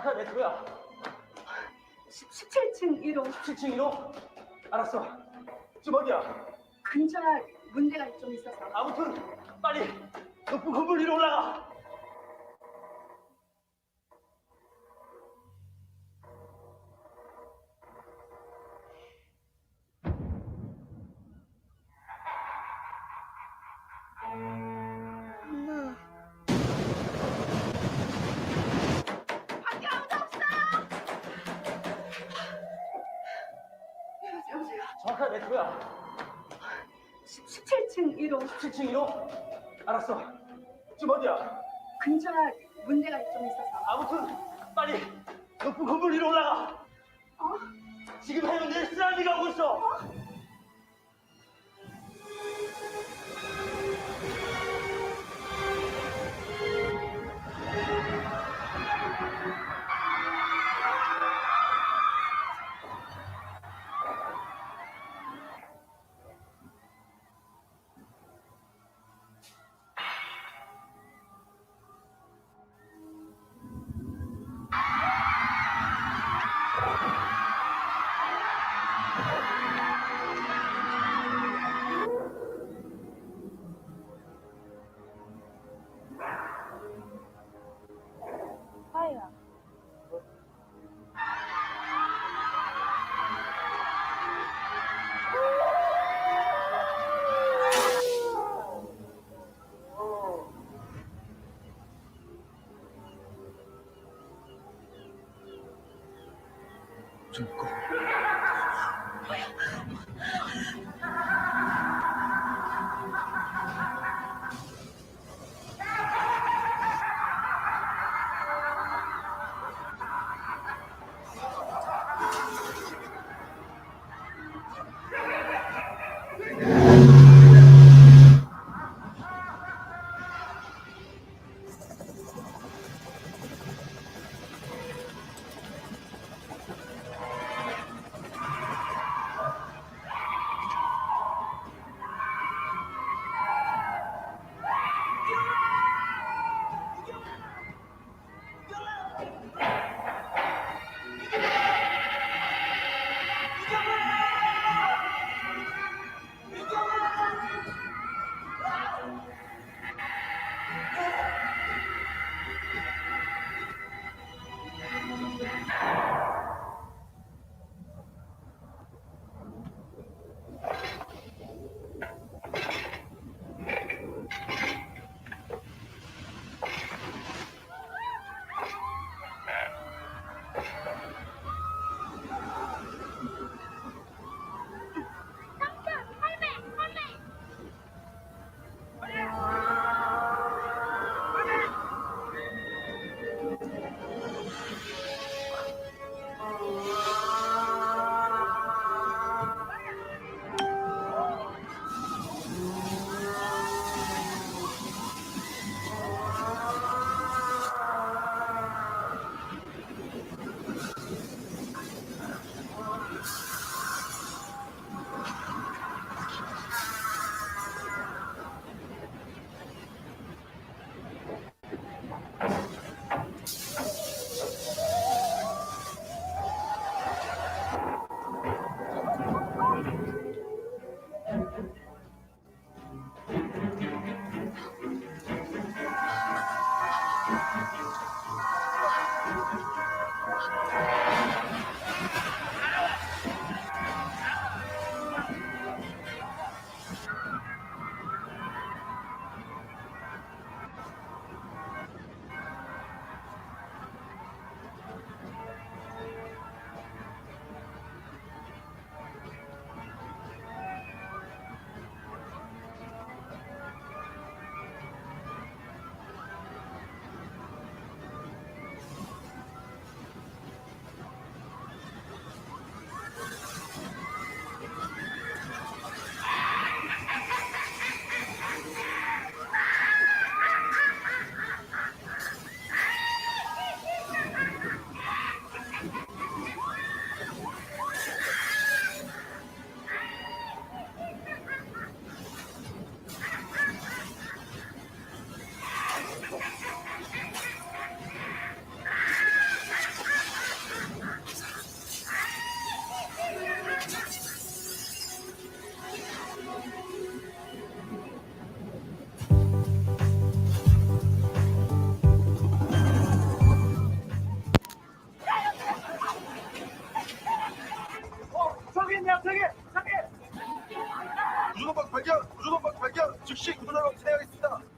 정확한 매트로야. 17층 1호. 17층 1호? 알았어. 지금 어디야? 근처에 문제가 좀 있어서. 아무튼 빨리 높은 건물 위로 올라가. 엄마. 밖에 아무도 없어. 여보세요. 정확한 매트로야. 17층 1호. 17층 1호? 알았어. 지금 어디야? 근처에 문제가 좀 있어서. 아무튼 빨리 높은 건물 위로 올라가. 지금 해운대에 쓰나미가 오고 있어. 아야. 좀 꺼. 즉시 구조작업 진행하겠습니다.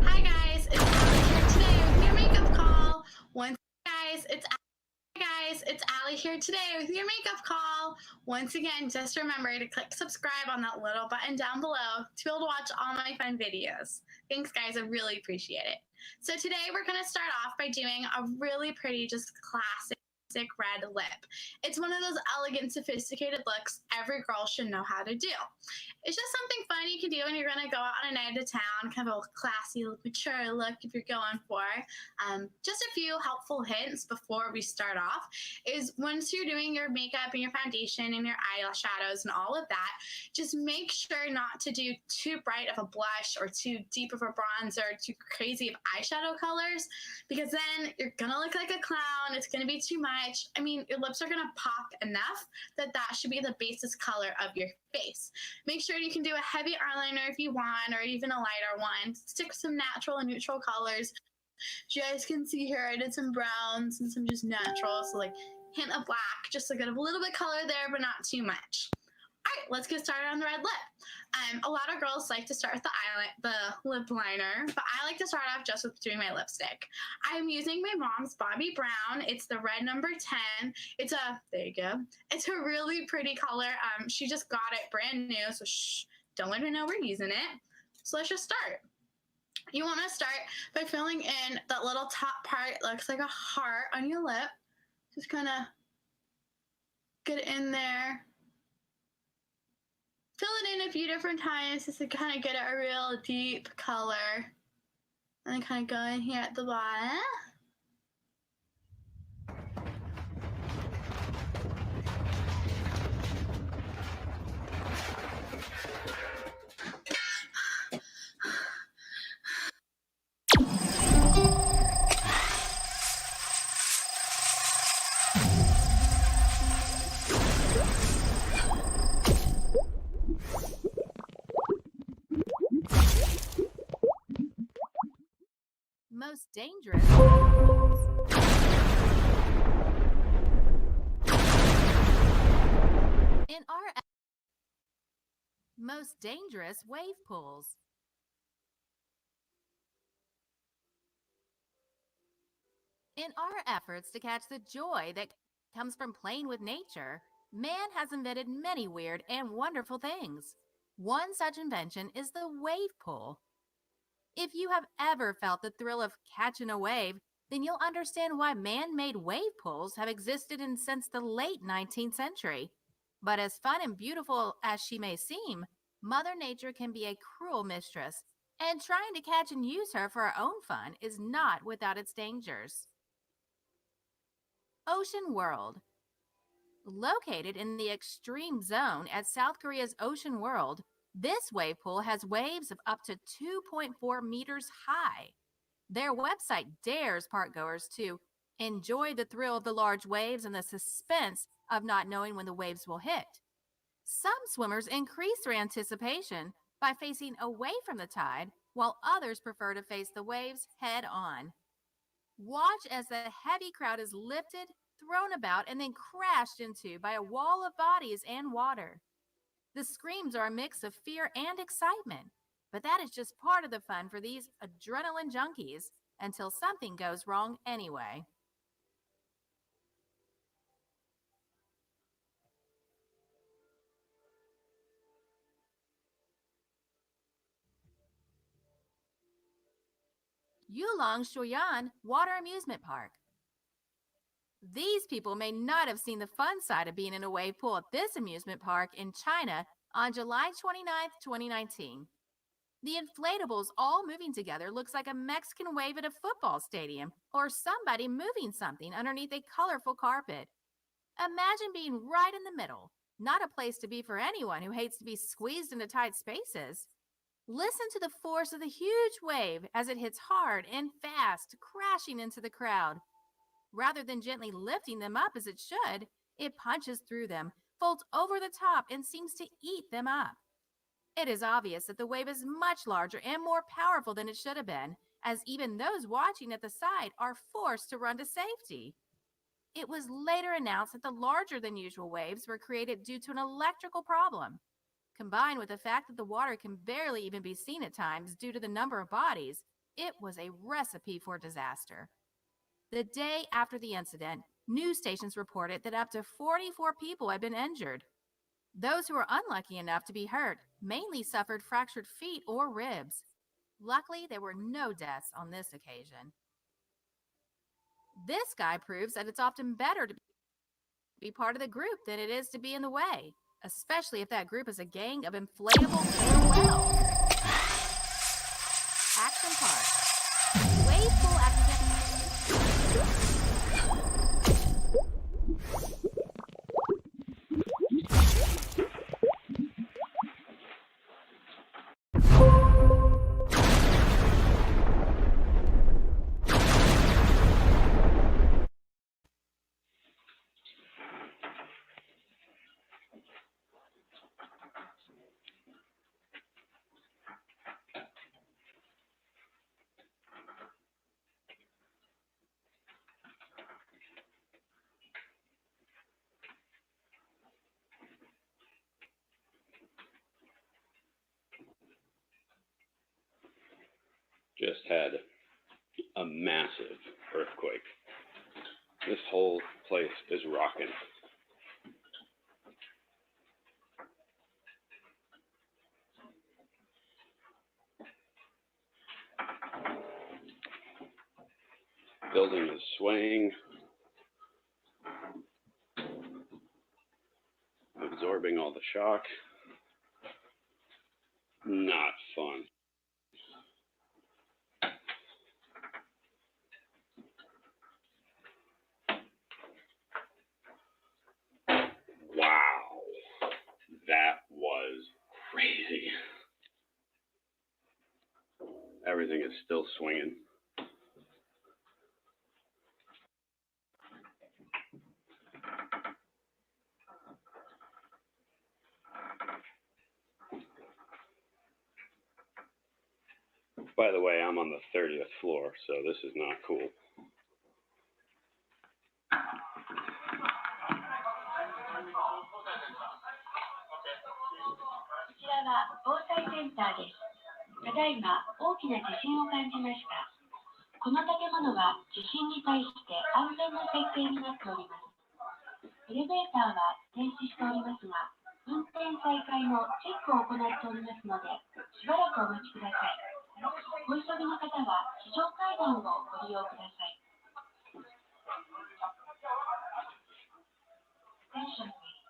Hi guys, it's Allie here today with your makeup call. Once again, just remember to click subscribe on that little button down below to be able to watch all my fun videos. Thanks guys, I really appreciate it. So today we're going to start off by doing a really pretty, just classic red lip. It's one of those elegant, sophisticated looks every girl should know how to do. It's just something fun you can do when you're going to go out on a night to town, kind of a classy, mature look if you're going for. Just a few helpful hints before we start off is once you're doing your makeup and your foundation and your eyeshadows and all of that, just make sure not to do too bright of a blush or too deep of a bronzer, too crazy of eyeshadow colors, because then you're going to look like a clown. It's going to be too much. I mean, your lips are going to pop enough that should be the basis color of your face. Make sure you can do a heavy eyeliner if you want, or even a lighter one. Stick with some natural and neutral colors. As you guys can see here, I did some browns and some just natural, so like hint of black, just to get a little bit color there, but not too much. All right, let's get started on the red lip. A lot of girls like to start with the lip liner, but I like to start off just with doing my lipstick. I'm using my mom's Bobbi Brown. It's the red number 10. There you go. It's a really pretty color. She just got it brand new, so shh, don't let her know we're using it. So let's just start. You want to start by filling in that little top part. It looks like a heart on your lip. Just kind of get it in there. Fill it in a few different times just to kind of get a real deep color. And then kind of go in here at the bottom. dangerous wave pools. In our most dangerous wave pools. In our efforts to catch the joy that comes from playing with nature, man has invented many weird and wonderful things. One such invention is the wave pool. If you have ever felt the thrill of catching a wave, then you'll understand why man-made wave pools have existed since the late 19th century. But as fun and beautiful as she may seem, Mother Nature can be a cruel mistress, and trying to catch and use her for our own fun is not without its dangers. Ocean World. Located in the extreme zone at South Korea's Ocean World, this wave pool has waves of up to 2.4 meters high. Their website dares parkgoers to enjoy the thrill of the large waves and the suspense of not knowing when the waves will hit. Some swimmers increase their anticipation by facing away from the tide, while others prefer to face the waves head on. Watch as the heavy crowd is lifted, thrown about, and then crashed into by a wall of bodies and water. The screams are a mix of fear and excitement, but that is just part of the fun for these adrenaline junkies until something goes wrong anyway. Yulong Shuyan Water Amusement Park. These people may not have seen the fun side of being in a wave pool at this amusement park in China on July 29, 2019. The inflatables all moving together looks like a Mexican wave at a football stadium or somebody moving something underneath a colorful carpet. Imagine being right in the middle, not a place to be for anyone who hates to be squeezed into tight spaces. Listen to the force of the huge wave as it hits hard and fast, crashing into the crowd. Rather than gently lifting them up as it should, it punches through them, folds over the top, and seems to eat them up. It is obvious that the wave is much larger and more powerful than it should have been, as even those watching at the side are forced to run to safety. It was later announced that the larger than usual waves were created due to an electrical problem. Combined with the fact that the water can barely even be seen at times due to the number of bodies, it was a recipe for disaster. The day after the incident, news stations reported that up to 44 people had been injured. Those who were unlucky enough to be hurt mainly suffered fractured feet or ribs. Luckily, there were no deaths on this occasion. This guy proves that it's often better to be part of the group than it is to be in the way, especially if that group is a gang of inflatable killer whales. Action Park. Wave pool accident. Just had a massive earthquake. This whole place is rocking. Building is swaying, absorbing all the shock. Not fun. Wow, that was crazy. Everything is still swinging. By the way, I'm on the 30th floor, so this is not cool. こちらは防災センターです。ただいま大きな地震を感じました。この建物は地震に対して安全な設計になっております。エレベーターは停止しておりますが、運転再開のチェックを行っておりますので、しばらくお待ちください。お急ぎの方は非常階段をご利用ください。Attention please.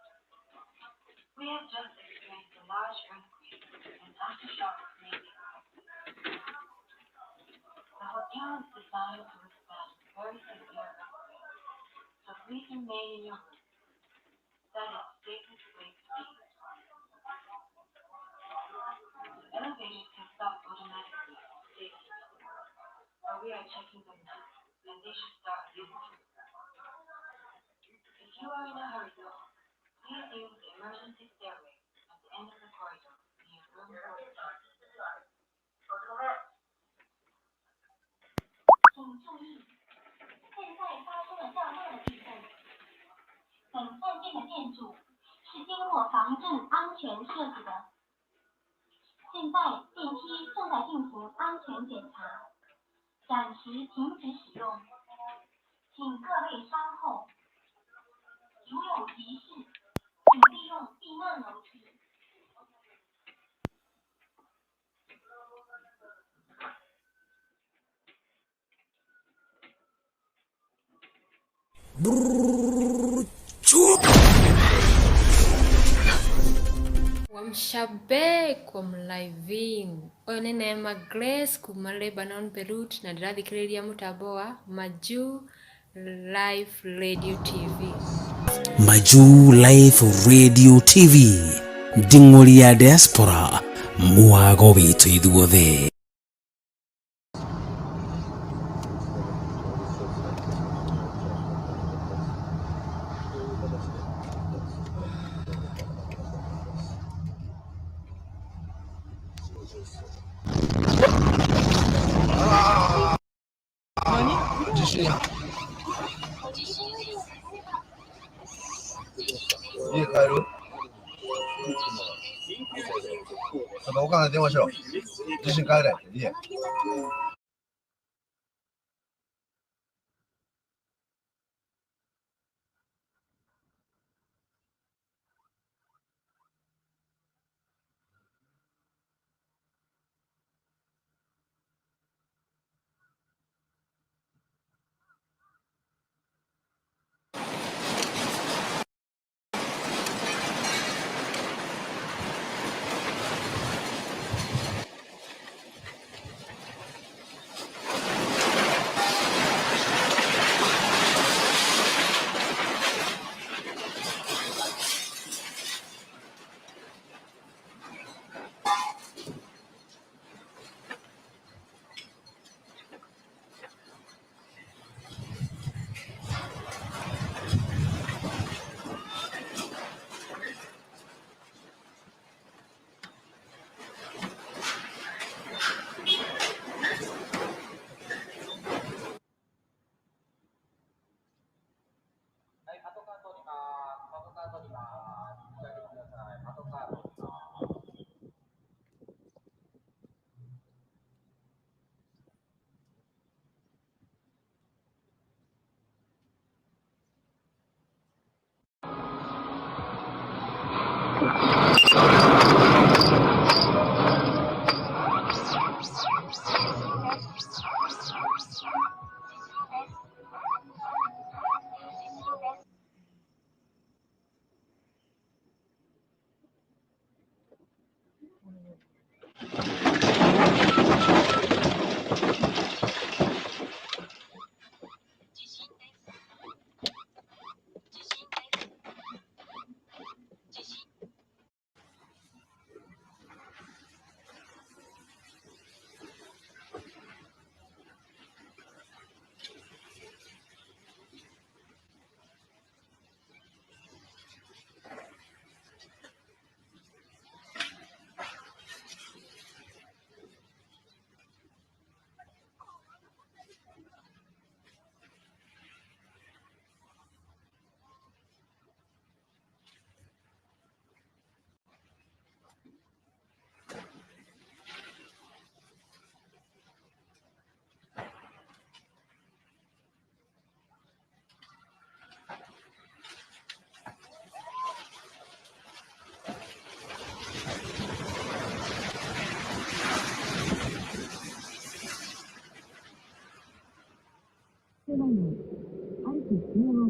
We have just experienced a large earthquake and aftershock maybe. The hotel is designed to withstand very severe earthquakes, so please remain in your room. That is safest way to be. The elevators can stop automatically for safety, but we are checking them now, and they should start again soon. If you are in a hurry though, please use the emergency stairway at the end of the corridor near room 42. 请注意，现在发生了较大的地震。本饭店的建筑是经过防震安全设计的。现在电梯正在进行安全检查，暂时停止使用，请各位稍后。如有急事，请利用避难楼梯。Wamshabeko mliving onene Grace kuma Lebanon Beirut na ndirathikiriria mutambo wa Maju Live Radio TV. Maju Live Radio TV nding'ori ya diaspora mwago witu ithuothe.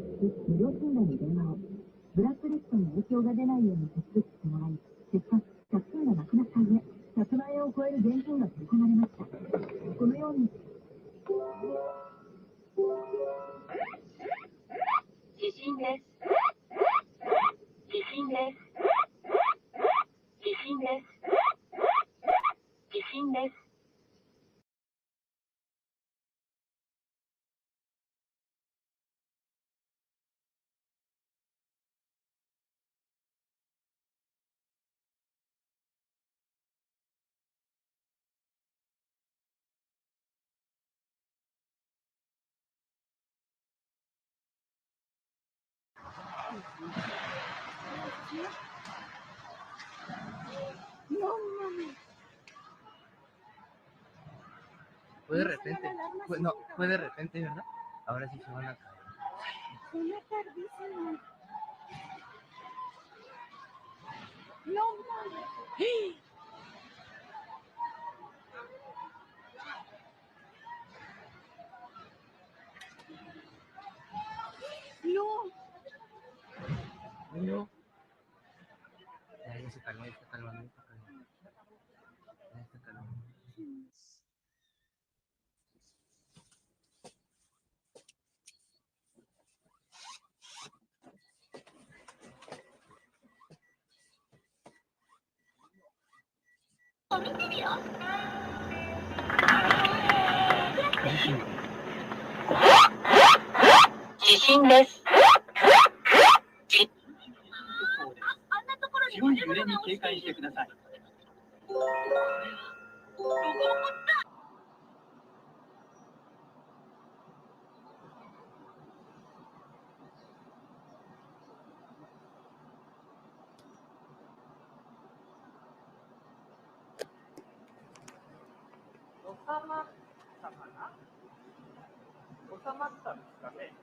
つく無料診断に電話を。ブラックリストに影響が出ないように手続きしてもらい、結果、借金がなくなった上、100万円を超える現金が振り込まれました。このように。地震です。地震です。地震です。地震です。Fue de repente, fue de repente, ¿verdad? Ahora sí se van a caer. Suena tardísimo. No mames. No. No. Ya se calmó, ya está calmando, ya está calmando. Ya está calmando.地震です。強い揺れに警戒してください。収まったかな？収まったんですかね？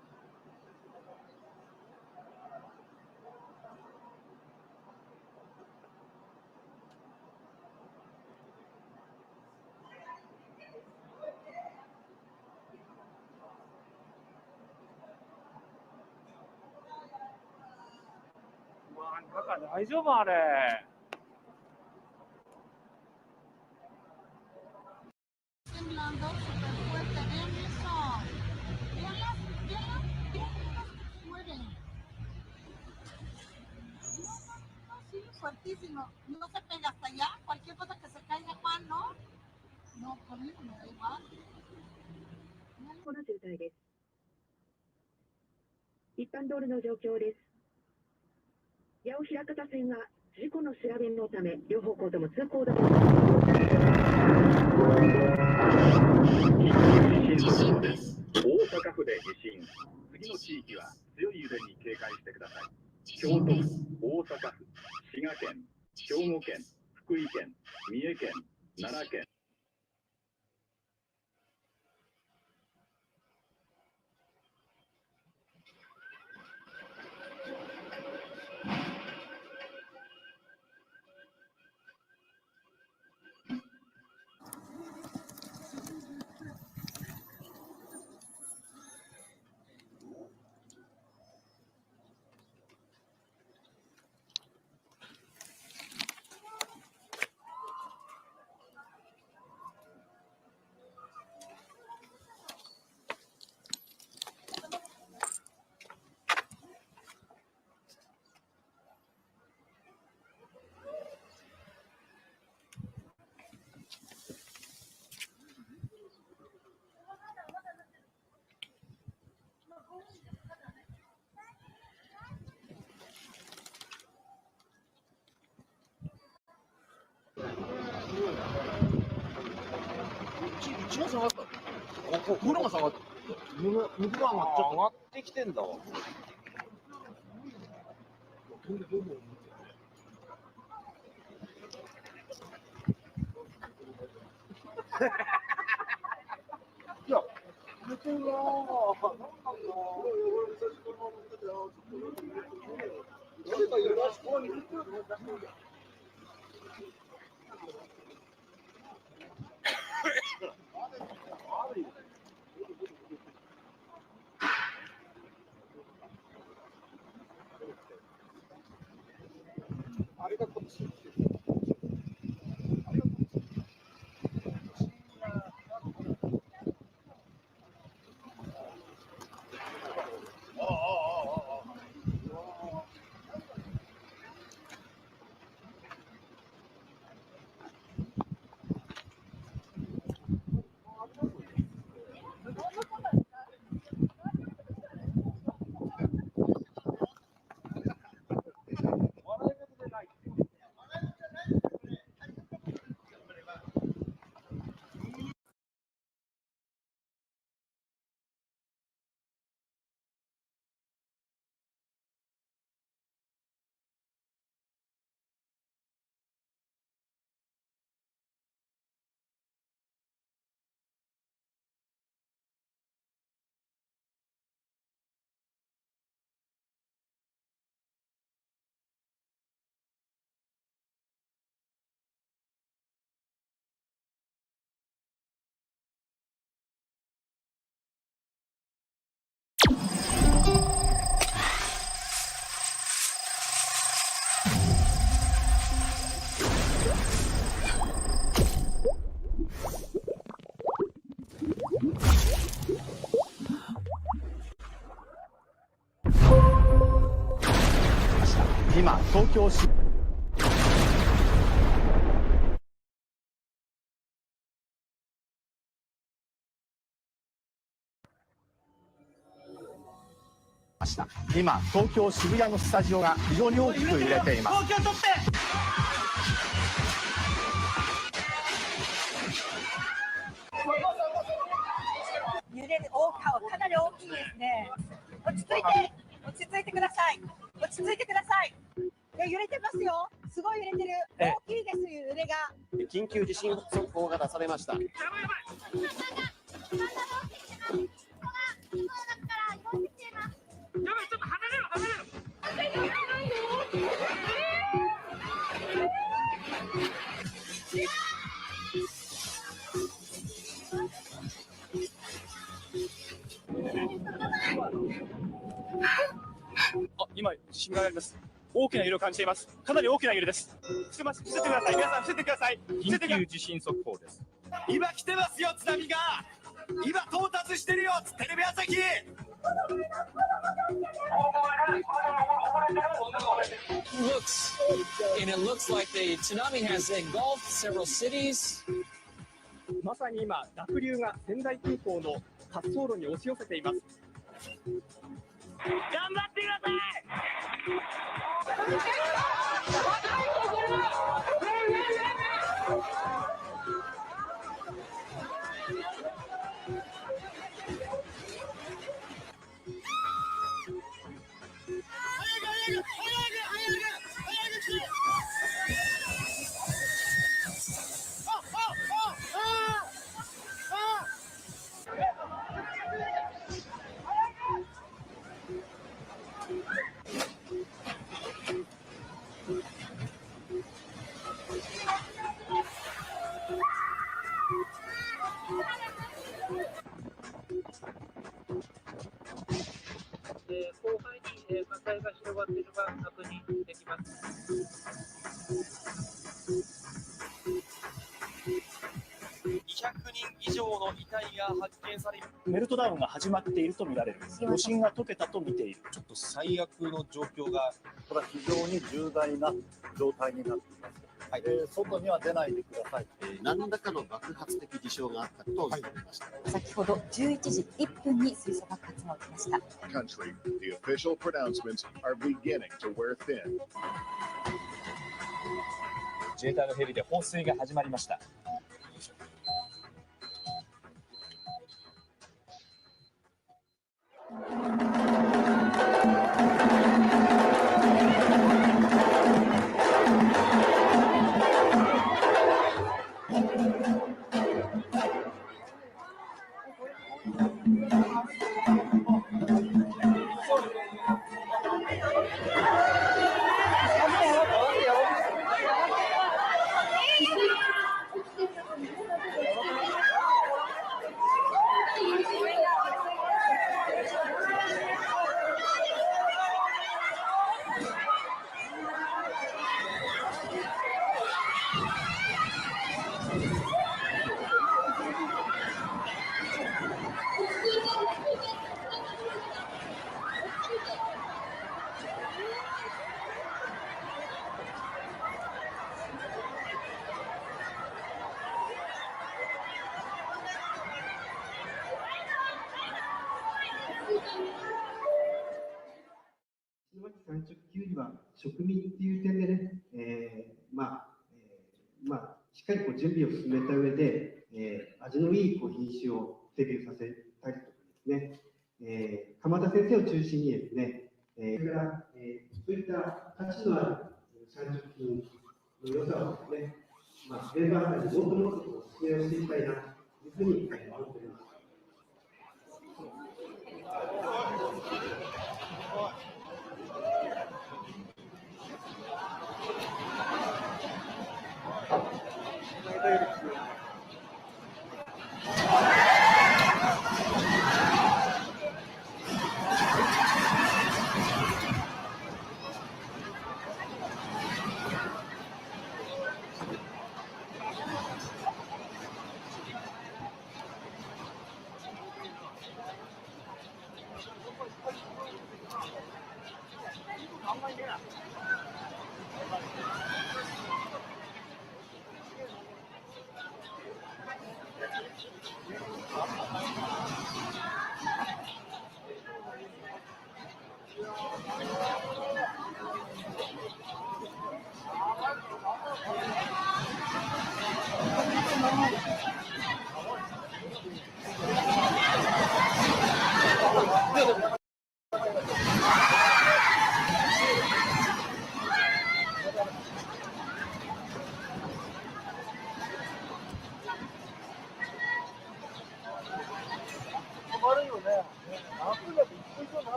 うわ、中大丈夫あれ。Temblando súper fuerte, vean eso. Vean las mueren. No, sí, fuertísimo. No se pega hasta allá. Cualquier cosa que se caiga, Juan, ¿no? No, conmigo me da igual. この渋滞です。一般道路の状況です。矢を開く車線は事故の調べのため両方向とも通行止め。地震です。大阪府で地震。次の地域は強い揺れに警戒してください。京都府、大阪府、滋賀県、兵庫県、福井県、三重県、奈良県。うちも下がった。風呂が下がった。向こうが上がってきてんだわ。いや、向こうが誰かよろしくお願いします。今、東京市今、東京渋谷のスタジオが非常に大きく揺れています。東京取って。揺れるかなり大きいですね。落ち着いてください。落ち着いてください。揺れてますよ。すごい揺れてる。大きいです揺れが。緊急地震速報が出されました。今、地震があります。大きな揺れを感じています。かなり大きな揺れです。伏せてください。皆さん伏せてください。緊急地震速報です。今来てますよ津波が。今到達してるよテレビ朝日。まさに今濁流が仙台空港の滑走路に押し寄せています。頑張ってください。広範囲に火災が広がっているのが確認できます。200人以上の遺体が発見され、メルトダウンが始まっていると見られる。余震が解けたと見ている。ちょっと最悪の状況が、これは非常に重大な状態になっています。はい、外には出ないでください。何らかの爆発的事象があったことを伝えました。先ほど11時1分に水素爆発が起きました。Country, the official pronouncements are beginning to wear thin. 自衛隊のヘリで放水が始まりました。産直球よりは食味っていう点でね、しっかり準備を進めた上で、味のいい品種をデビューさせたりとかですね、鎌田先生を中心にですね、それから、そういった価値のある産直品の良さをですね、メンバーさんにもっともっとお勧めをしていきたいなというふうに思っております。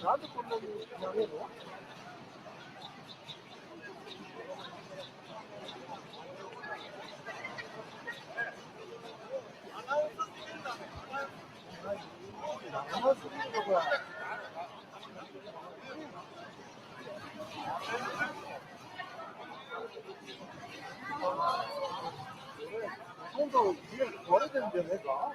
なんでこんなに投げるの？今度、壊れてるんじゃねえか？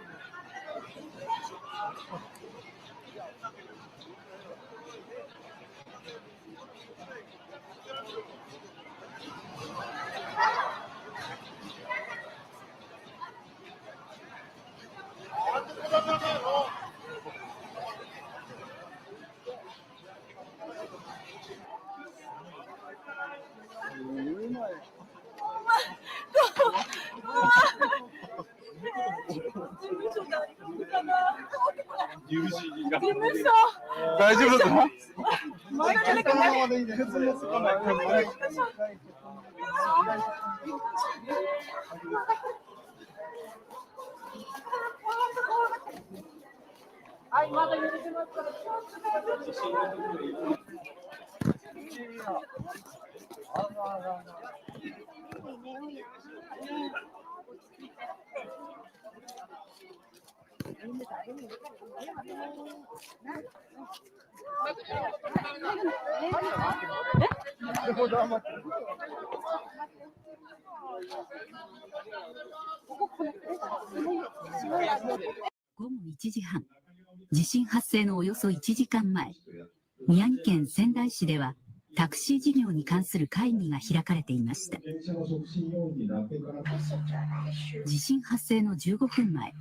大丈夫ですか？はい、まだ揺れてますから。午後1時半、地震発生のおよそ1時間前、宮城県仙台市ではタクシー事業に関する会議が開かれていました。地震発生の15分前、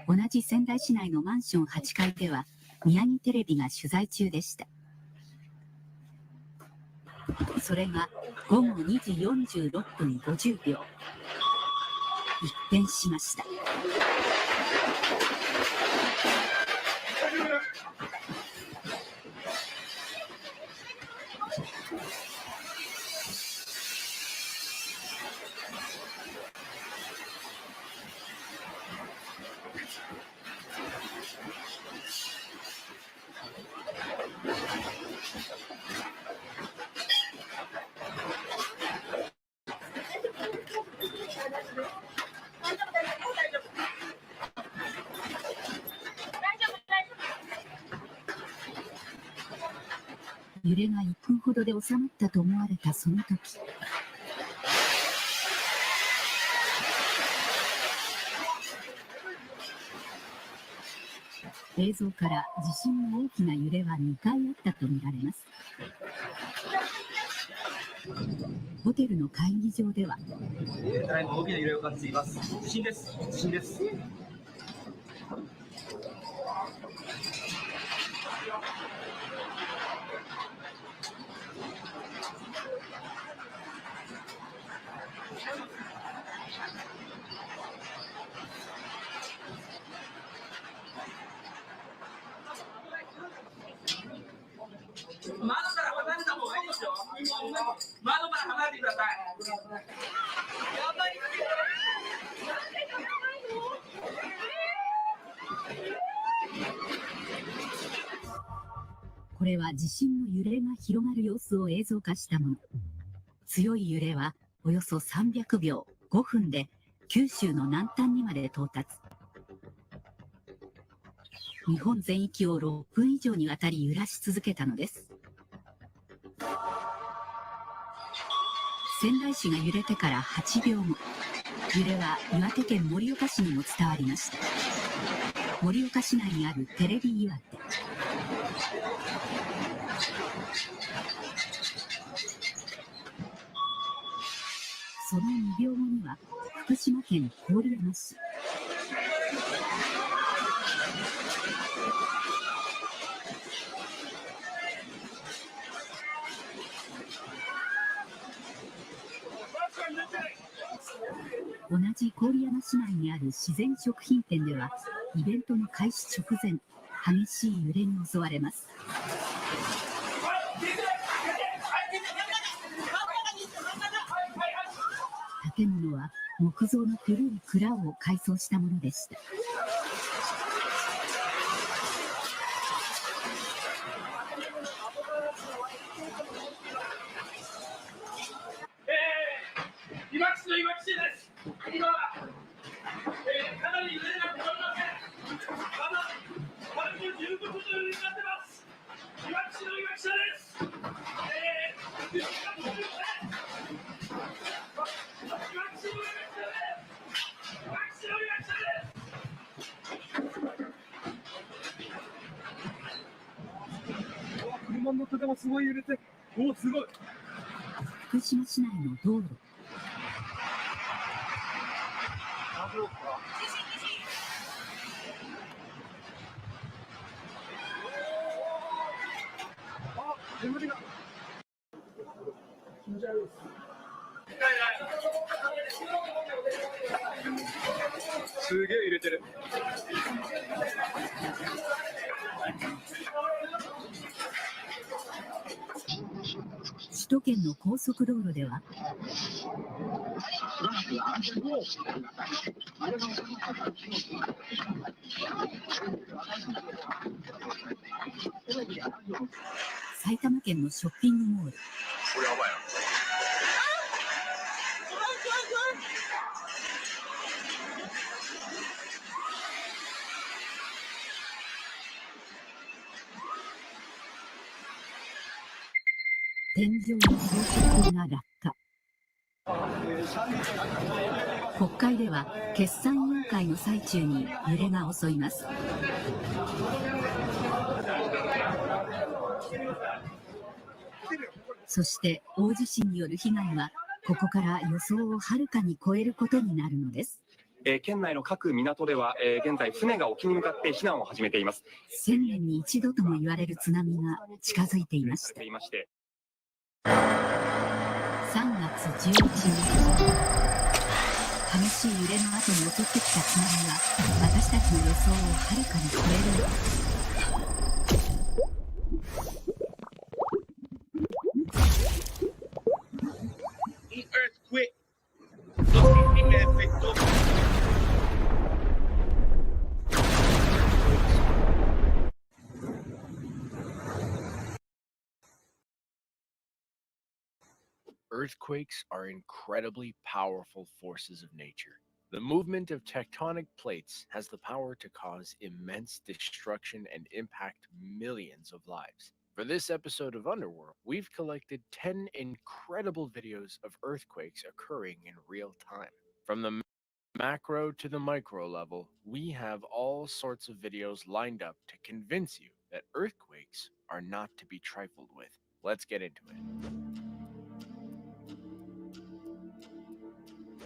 同じ仙台市内のマンション8階では宮城テレビが取材中でした。それが午後2時46分50秒、一変しました。揺れが1分ほどで収まったと思われたその時、映像から地震の大きな揺れは2回あったとみられます。ホテルの会議場では、ただいま大きな揺れを感じています。地震です。地震です。離れた方がいいですよ。窓から離れてください。やばい。これは地震の揺れが広がる様子を映像化したもの。強い揺れはおよそ300秒、5分で九州の南端にまで到達。日本全域を6分以上にわたり揺らし続けたのです。仙台市が揺れてから8秒後、揺れは岩手県盛岡市にも伝わりました。盛岡市内にあるテレビ岩手。その2秒後には福島県郡山市。同じ郡山市内にある自然食品店ではイベントの開始直前、激しい揺れに襲われます。建物は木造の古い蔵を改装したものでした。いわき市のいわき市です。今、かなり揺れが止まりません。まだ15分の揺れになってます。いわき市のいわき市です。揺れが止まりません。いわき市のいわき市です。いわき市のいわき市です。車の中もすごい揺れて、お、すごい。福島市内の道路。すげえ揺れてる。首都圏の高速道路では埼玉県のショッピングモール。これやばいな。天井の高速が落下。国会では決算委員会の最中に揺れが襲います。そして大地震による被害はここから予想をはるかに超えることになるのです。県内の各港では、現在船が沖に向かって避難を始めています。1000年に一度とも言われる津波が近づいていました。3月11日、激しい揺れの後に襲ってきた津波は私たちの予想をはるかに超えるのです。Earthquakes are incredibly powerful forces of nature. The movement of tectonic plates has the power to cause immense destruction and impact millions of lives. For this episode of Underworld, we've collected 10 incredible videos of earthquakes occurring in real time. From the macro to the micro level, we have all sorts of videos lined up to convince you that earthquakes are not to be trifled with. Let's get into it.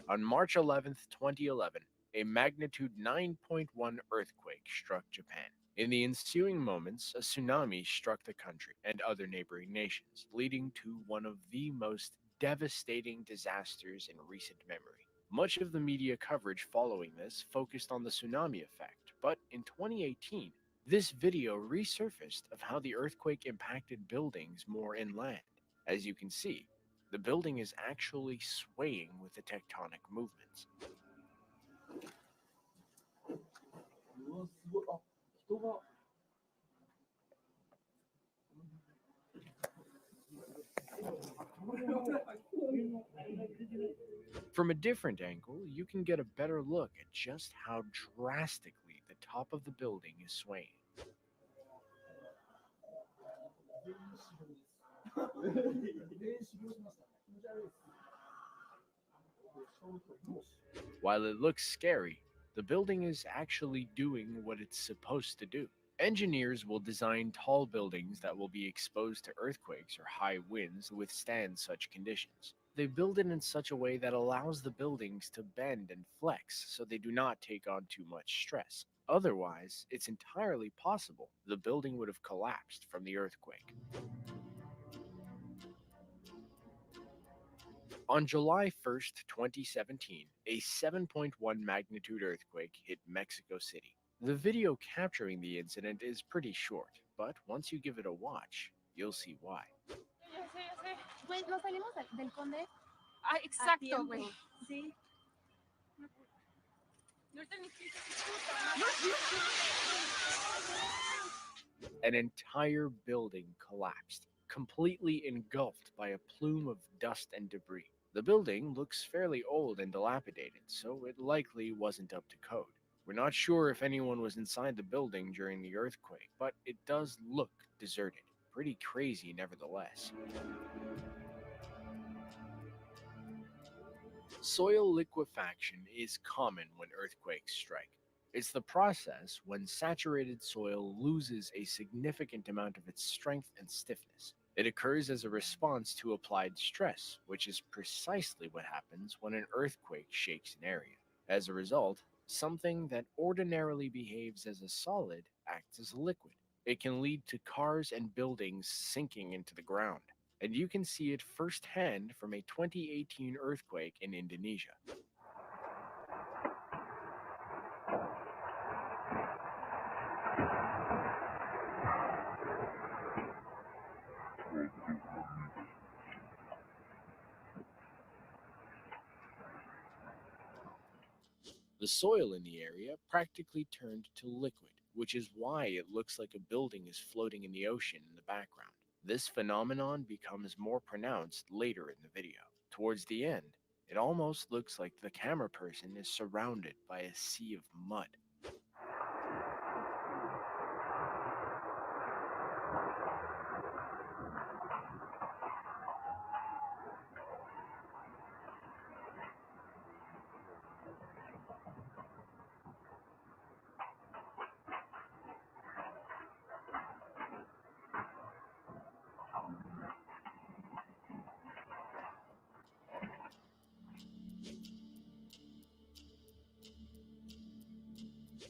On March 11th, 2011, a magnitude 9.1 earthquake struck Japan. In the ensuing moments, a tsunami struck the country and other neighboring nations, leading to one of the most devastating disasters in recent memory. Much of the media coverage following this focused on the tsunami effect, but in 2018, This video resurfaced of how the earthquake impacted buildings more inland. As you can see, the building is actually swaying with the tectonic movements. From a different angle, you can get a better look at just how drastically the top of the building is swaying. While it looks scary, the building is actually doing what it's supposed to do. Engineers will design tall buildings that will be exposed to earthquakes or high winds to withstand such conditions. They build it in such a way that allows the buildings to bend and flex so they do not take on too much stress. Otherwise, it's entirely possible the building would have collapsed from the earthquake. On July 1st, 2017, a 7.1 magnitude earthquake hit Mexico City. The video capturing the incident is pretty short, but once you give it a watch, you'll see why. Ya sé. Güey, nos salimos del Conde. Ah, exacto, güey. Sí. An entire building collapsed, completely engulfed by a plume of dust and debris. The building looks fairly old and dilapidated, so it likely wasn't up to code. We're not sure if anyone was inside the building during the earthquake, but it does look deserted. Pretty crazy nevertheless. Soil liquefaction is common when earthquakes strike. It's the process when saturated soil loses a significant amount of its strength and stiffness. It occurs as a response to applied stress, which is precisely what happens when an earthquake shakes an area. As a result, something that ordinarily behaves as a solid acts as a liquid. It can lead to cars and buildings sinking into the ground, and you can see it firsthand from a 2018 earthquake in Indonesia. The soil in the area practically turned to liquid, which is why it looks like a building is floating in the ocean in the background. This phenomenon becomes more pronounced later in the video. Towards the end, it almost looks like the camera person is surrounded by a sea of mud.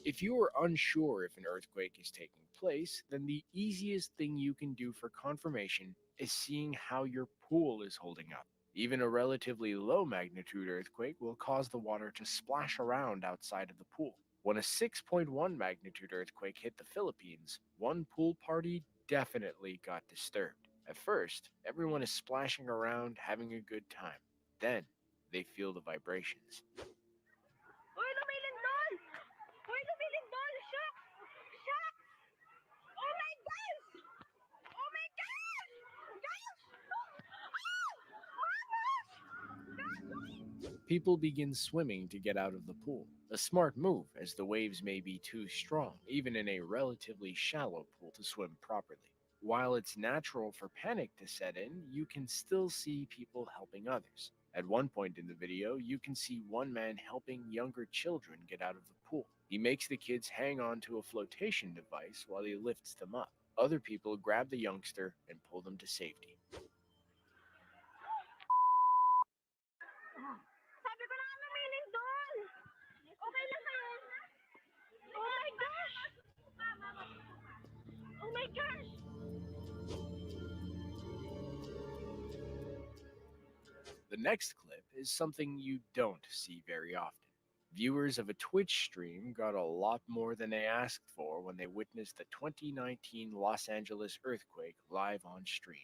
If you are unsure if an earthquake is taking place, then the easiest thing you can do for confirmation is seeing how your pool is holding up. Even a relatively low magnitude earthquake will cause the water to splash around outside of the pool. When a 6.1 magnitude earthquake hit the Philippines, one pool party definitely got disturbed. At first, everyone is splashing around, having a good time. Then, they feel the vibrations. Uy, lumilindol! Uy, lumilindol! Shock! Shock! Oh my gosh! Oh my gosh! Gosh! People begin swimming to get out of the pool. A smart move, as the waves may be too strong, even in a relatively shallow pool, to swim properly. While it's natural for panic to set in, you can still see people helping others. At one point in the video, you can see one man helping younger children get out of the pool. He makes the kids hang on to a flotation device while he lifts them up. Other people grab the youngster and pull them to safety. Sabi ko na nga lumilindol! Okay lang kayo? Oh my gosh! Oh my gosh! The next clip is something you don't see very often. Viewers of a Twitch stream got a lot more than they asked for when they witnessed the 2019 Los Angeles earthquake live on stream.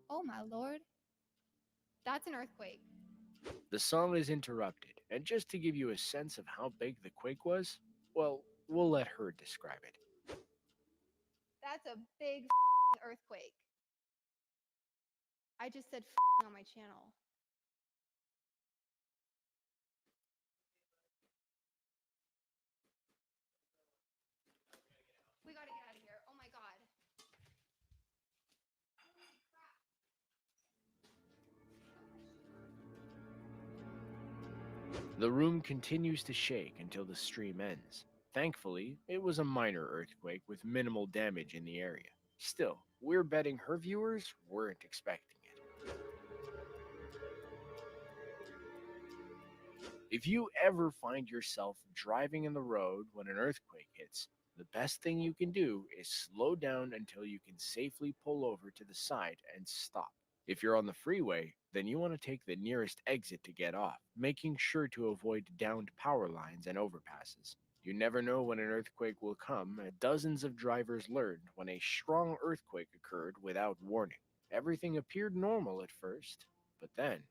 Oh my lord. That's an earthquake. The song is interrupted, and just to give you a sense of how big the quake was, well, we'll let her describe it. That's a big earthquake. I just said on my channel. We gotta get out of here. Oh my god. The room continues to shake until the stream ends. Thankfully, it was a minor earthquake with minimal damage in the area. Still, we're betting her viewers weren't expecting it. If you ever find yourself driving in the road when an earthquake hits, the best thing you can do is slow down until you can safely pull over to the side and stop. If you're on the freeway, then you want to take the nearest exit to get off, making sure to avoid downed power lines and overpasses. You never know when an earthquake will come, and dozens of drivers learned when a strong earthquake occurred without warning. Everything appeared normal at first, but then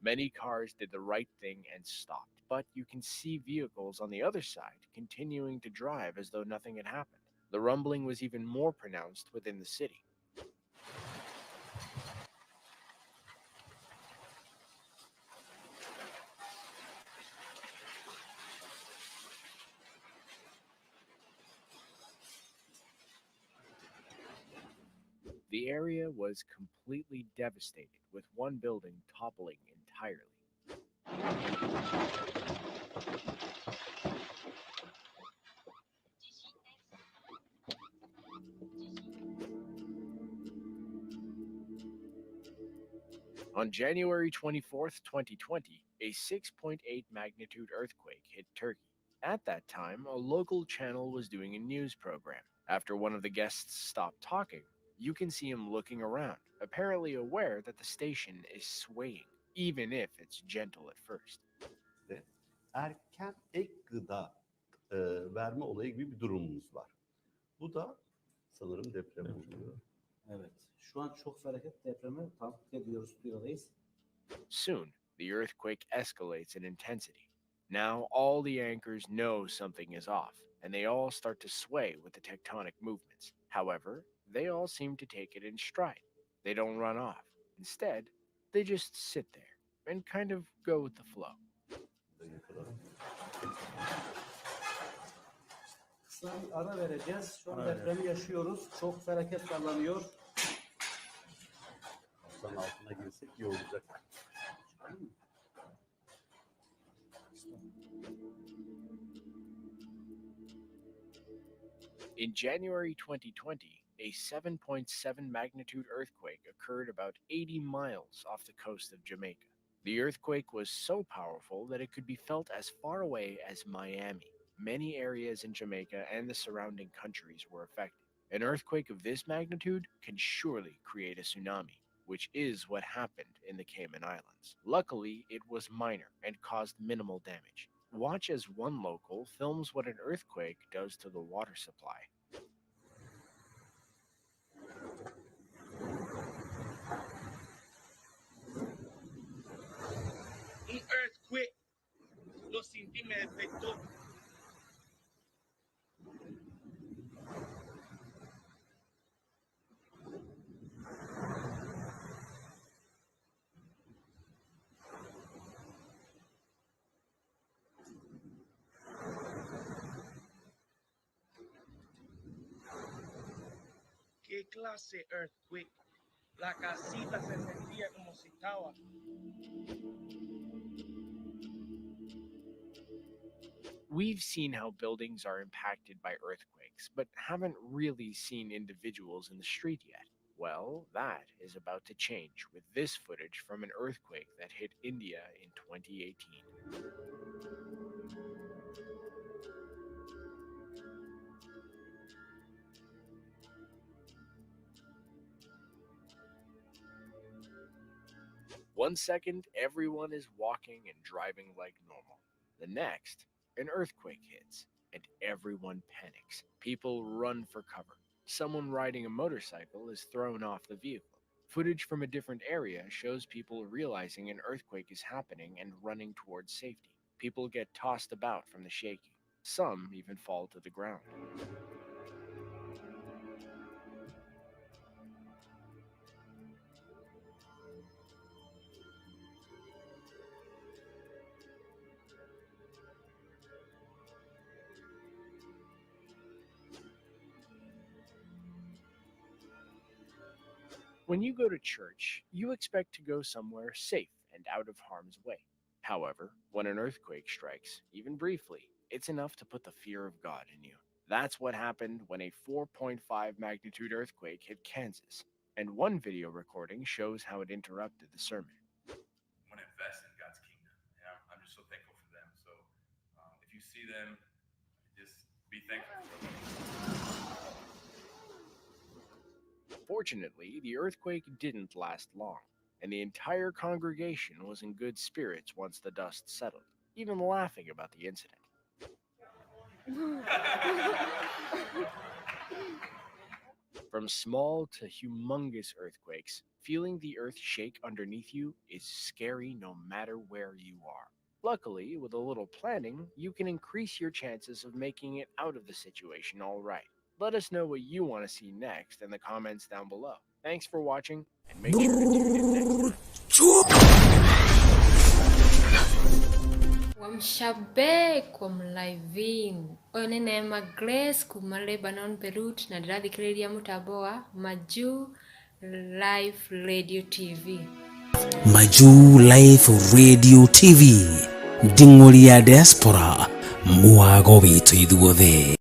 many cars did the right thing and stopped, but you can see vehicles on the other side continuing to drive as though nothing had happened. The rumbling was even more pronounced within the city. The area was completely devastated, with one building toppling entirely. On January 24th, 2020, a 6.8 magnitude earthquake hit Turkey. At that time, a local channel was doing a news program. After one of the guests stopped talking, you can see him looking around, apparently aware that the station is swaying, even if it's gentle at first. Erken ek gıda verme olayı gibi bir durumumuz var. Bu da sanırım deprem oluyor. Evet. Şu an çok felaket depremi takip ediyoruz, duyuyoruz. Soon, the earthquake escalates in intensity. Now all the anchors know something is off, and they all start to sway with the tectonic movements. However, they all seem to take it in stride. They don't run off. Instead, they just sit there and kind of go with the flow. Kısa bir ara vereceğiz. Şu an depremi yaşıyoruz. Çok felaket sallanıyor. Aslan altına girsek iyi olacak. In January 2020, a 7.7 magnitude earthquake occurred about 80 miles off the coast of Jamaica. The earthquake was so powerful that it could be felt as far away as Miami. Many areas in Jamaica and the surrounding countries were affected. An earthquake of this magnitude can surely create a tsunami, which is what happened in the Cayman Islands. Luckily, it was minor and caused minimal damage. Watch as one local films what an earthquake does to the water supply. Un earthquake. Lo sentí, me despertó. ¿Qué clase de earthquake? La casita se sentía como si estaba. We've seen how buildings are impacted by earthquakes, but haven't really seen individuals in the street yet. Well, that is about to change with this footage from an earthquake that hit India in 2018. One second, everyone is walking and driving like normal. The next, an earthquake hits, and everyone panics. People run for cover. Someone riding a motorcycle is thrown off the vehicle. Footage from a different area shows people realizing an earthquake is happening and running towards safety. People get tossed about from the shaking. Some even fall to the ground. When you go to church, you expect to go somewhere safe and out of harm's way. However, when an earthquake strikes, even briefly, it's enough to put the fear of God in you. That's what happened when a 4.5 magnitude earthquake hit Kansas, and one video recording shows how it interrupted the sermon. I want to invest in God's kingdom, and I'm just so thankful for them. So if you see them, just be thankful for them. Fortunately, the earthquake didn't last long, and the entire congregation was in good spirits once the dust settled, even laughing about the incident. From small to humongous earthquakes, feeling the earth shake underneath you is scary no matter where you are. Luckily, with a little planning, you can increase your chances of making it out of the situation all right. Let us know what you want to see next in the comments down below. Thanks for watching, and make sure to tune in next time. Wamshabik wamlaivin one Neema Grace kuma Lebanon Beirut na ndirathikiriria mutambo wa Maju Live Radio TV. Maju Live Radio TV Nding'ori ya diaspora mwago bitu ithuothe.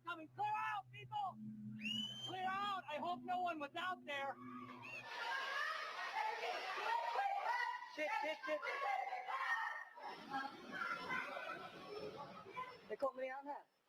coming. Clear out, people! Clear out! I hope no one was out there. Shit. They caught me out there.